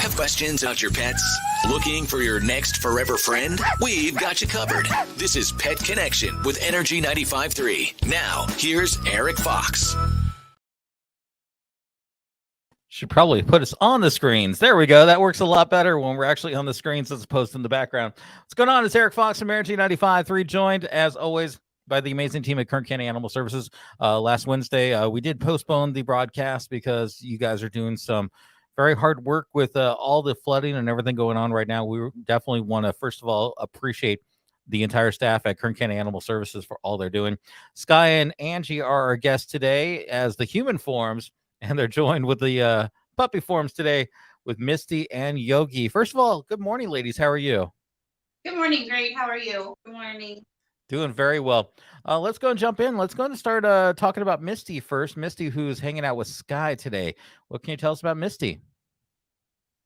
Have questions about your pets? Looking for your next forever friend? We've got you covered. This is Pet Connection with Energy 95.3. Now, here's Erik Fox. Should probably put us on the screens. There we go. That works a lot better when we're actually on the screens as opposed to in the background. What's going on? It's Erik Fox from Energy 95.3, joined as always by the amazing team at Kern County Animal Services. Last Wednesday, we did postpone the broadcast because you guys are doing some very hard work with all the flooding and everything going on right now. We definitely want to, first of all, appreciate the entire staff at Kern County Animal Services for all they're doing. Sky and Angie are our guests today as the human forms, and they're joined with the puppy forms today with Misty and Yogi. First of all, good morning, ladies. How are you? Good morning. Great. How are you? Good morning. Doing very well. Let's go and jump in. Let's go and start talking about Misty first. Misty, who's hanging out with Sky today. What can you tell us about Misty?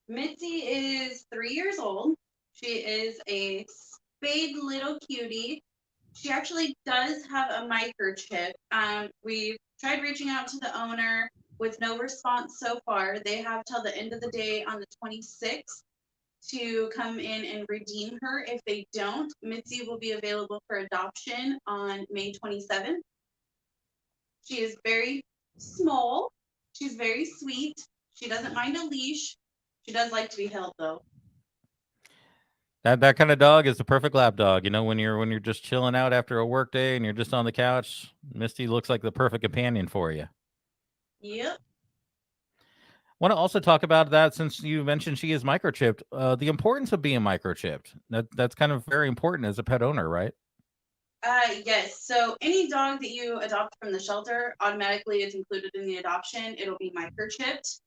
Misty is 3 years old. She is a spayed little cutie. She actually does have a microchip. We've tried reaching out to the owner with no response so far. They have till the end of the day on the 26th to come in and redeem her. If they don't, Mitzi will be available for adoption on May 27th. She is very small. She's very sweet. She doesn't mind a leash. She does like to be held, though. That kind of dog is the perfect lap dog. You know, when you're just chilling out after a work day and you're just on the couch, Misty looks like the perfect companion for you. Yep. Want to also talk about that since you mentioned she is microchipped. The importance of being microchipped. That's kind of very important as a pet owner, right? Yes. So any dog that you adopt from the shelter, automatically it's included in the adoption. It'll be microchipped.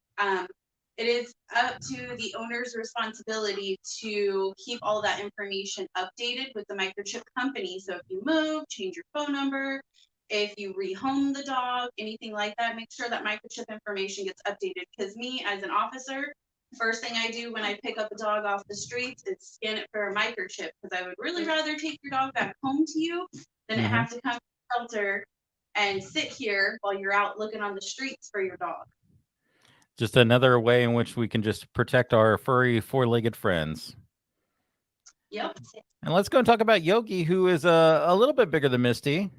It is up to the owner's responsibility to keep all that information updated with the microchip company. So if you move, change your phone number, if you rehome the dog, anything like that, make sure that microchip information gets updated. Because me, as an officer, first thing I do when I pick up a dog off the streets is scan it for a microchip. Because I would really rather take your dog back home to you than it have to come to the shelter and sit here while you're out looking on the streets for your dog. Just another way in which we can just protect our furry four-legged friends. Yep. And let's go and talk about Yogi, who is a little bit bigger than Misty.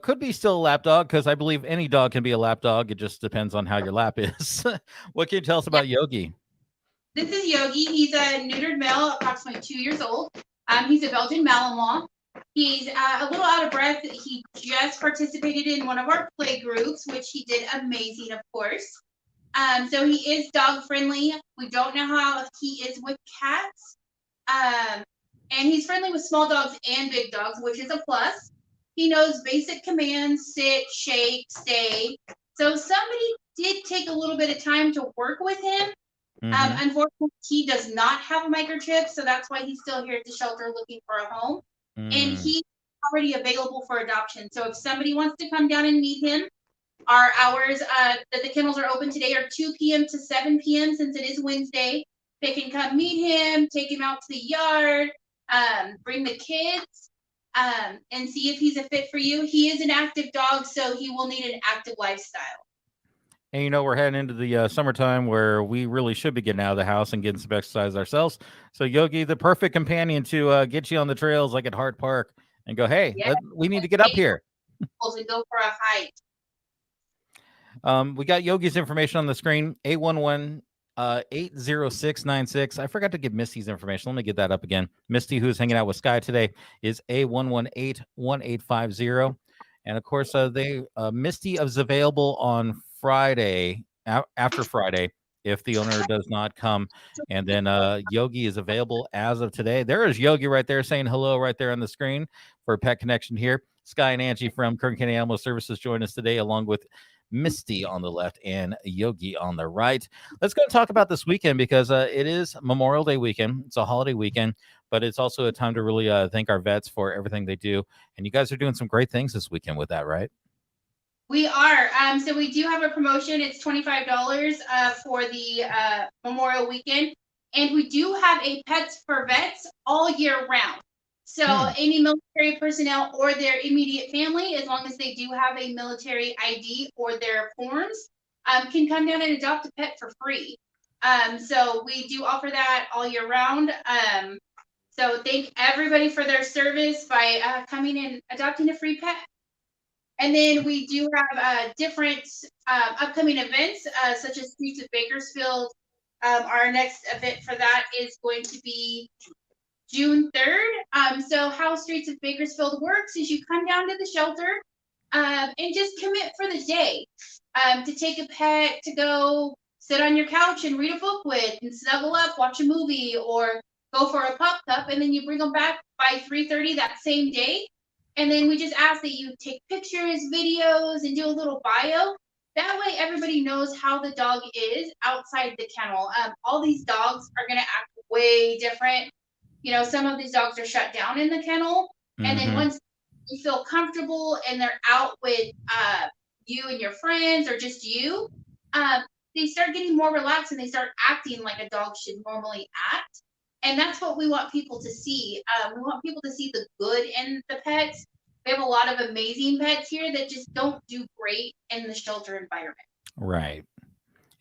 Could be still a lap dog, because I believe any dog can be a lap dog. It just depends on how your lap is. What can you tell us about Yogi? This is Yogi. He's a neutered male, approximately 2 years old. He's a Belgian Malinois. He's a little out of breath. He just participated in one of our play groups, which he did amazing, of course. So he is dog friendly. We don't know how he is with cats. And he's friendly with small dogs and big dogs, which is a plus. He knows basic commands, sit, shake, stay. So somebody did take a little bit of time to work with him. Unfortunately, he does not have a microchip, so that's why he's still here at the shelter looking for a home. And he's already available for adoption. So if somebody wants to come down and meet him, our hours that the kennels are open today are 2 p.m. to 7 p.m. since it is Wednesday. They can come meet him, take him out to the yard, bring the kids, and see if he's a fit for you. He is an active dog, so he will need an active lifestyle. And you know, we're heading into the summertime where we really should be getting out of the house and getting some exercise ourselves. So Yogi, the perfect companion to get you on the trails like at Hart Park and go, hey, we need to get up here. And go for a hike. We got Yogi's information on the screen, 811-806-96. I forgot to give Misty's information. Let me get that up again. Misty, who's hanging out with Sky today, is 811-1850. And of course, Misty is available on Friday, after Friday, if the owner does not come. And then Yogi is available as of today. There is Yogi right there saying hello right there on the screen for Pet Connection here. Sky and Angie from Kern County Animal Services join us today, along with Misty on the left and Yogi on the right. Let's go talk about this weekend, because it is Memorial Day weekend. It's a holiday weekend, but it's also a time to really thank our vets for everything they do. And you guys are doing some great things this weekend with that, right? We are. So we do have a promotion. It's $25 for the Memorial weekend. And we do have a Pets for Vets all year round. So any military personnel or their immediate family, as long as they do have a military ID or their forms, can come down and adopt a pet for free. So we do offer that all year round. So thank everybody for their service by coming and adopting a free pet. And then we do have different upcoming events, such as Streets of Bakersfield. Our next event for that is going to be June 3rd. So how Streets of Bakersfield works is you come down to the shelter and just commit for the day to take a pet to go sit on your couch and read a book with and snuggle up, watch a movie, or go for a pup cup, and then you bring them back by 3:30 that same day. And then we just ask that you take pictures, videos, and do a little bio. That way everybody knows how the dog is outside the kennel. All these dogs are going to act way different. You know, some of these dogs are shut down in the kennel. And then once you feel comfortable and they're out with you and your friends or just you, they start getting more relaxed and they start acting like a dog should normally act. And that's what we want people to see. We want people to see the good in the pets. We have a lot of amazing pets here that just don't do great in the shelter environment. Right.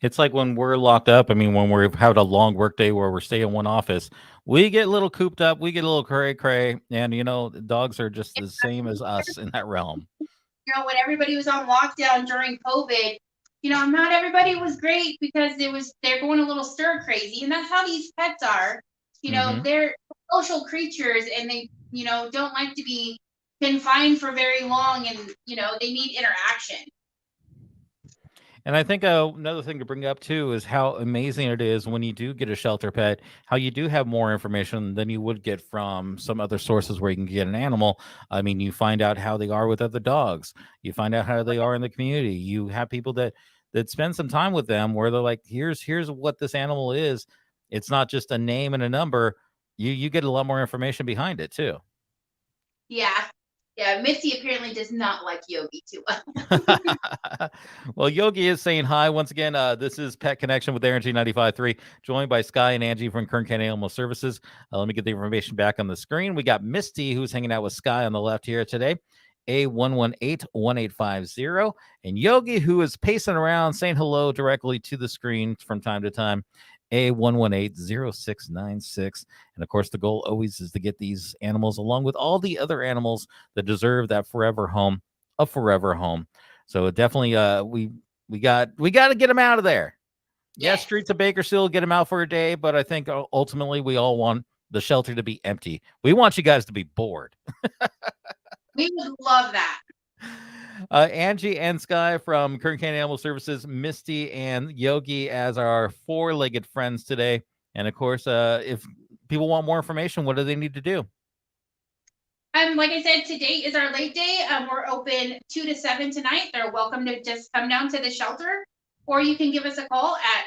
It's like when we're locked up. I mean, when we've had a long work day where we're staying in one office, we get a little cooped up, we get a little cray, and dogs are just the same as us in that realm. You know, when everybody was on lockdown during COVID, not everybody was great because they're going a little stir crazy, and that's how these pets are. They're social creatures, and they don't like to be confined for very long, and they need interaction. And I think another thing to bring up too is how amazing it is when you do get a shelter pet, how you do have more information than you would get from some other sources where you can get an animal. I mean, you find out how they are with other dogs. You find out how they are in the community. You have people that spend some time with them where they're like, here's what this animal is. It's not just a name and a number. You get a lot more information behind it too. Yeah, Misty apparently does not like Yogi too well. Well, Yogi is saying hi once again. This is Pet Connection with Energy 95.3, joined by Sky and Angie from Kern County Animal Services. Let me get the information back on the screen. We got Misty, who's hanging out with Sky on the left here today, A118-1850, and Yogi, who is pacing around saying hello directly to the screen from time to time, A118-0696. And of course, the goal always is to get these animals along with all the other animals that deserve that forever home, a forever home. So definitely we got to get them out of there. Yes, Streets of Bakersfield, get them out for a day, but I think ultimately we all want the shelter to be empty. We want you guys to be bored. We would love that. Angie and Sky from Kern County Animal Services, Misty and Yogi as our four-legged friends today. And of course, if people want more information, what do they need to do? Like I said, today is our late day. We're open 2 to 7 tonight. They're welcome to just come down to the shelter, or you can give us a call at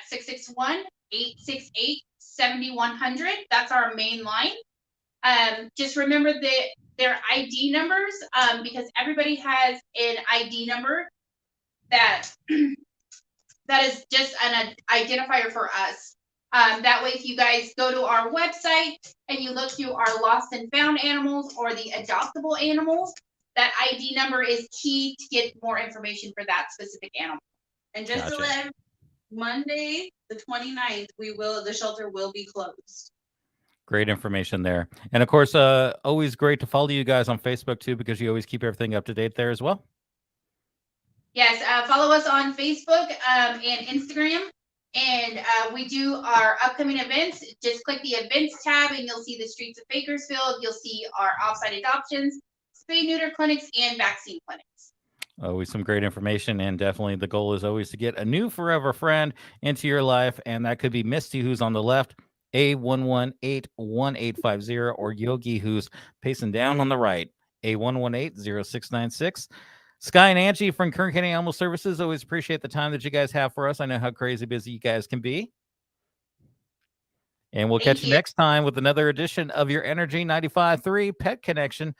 661-868-7100. That's our main line. Just remember their ID numbers, because everybody has an ID number that is just an identifier for us. That way, if you guys go to our website and you look through our lost and found animals or the adoptable animals, that ID number is key to get more information for that specific animal. And just to let Monday, the 29th, the shelter will be closed. Great information there. And of course, always great to follow you guys on Facebook too, because you always keep everything up to date there as well. Yes, follow us on Facebook and Instagram. And we do our upcoming events. Just click the events tab and you'll see the Streets of Bakersfield. You'll see our offsite adoptions, spay neuter clinics, and vaccine clinics. Always some great information, and definitely the goal is always to get a new forever friend into your life, and that could be Misty, who's on the left, A118-1850, or Yogi, who's pacing down on the right, A118-0696. Sky and Angie from Kern County Animal Services, always appreciate the time that you guys have for us. I know how crazy busy you guys can be. And we'll catch you next time with another edition of your Energy 95.3 Pet Connection.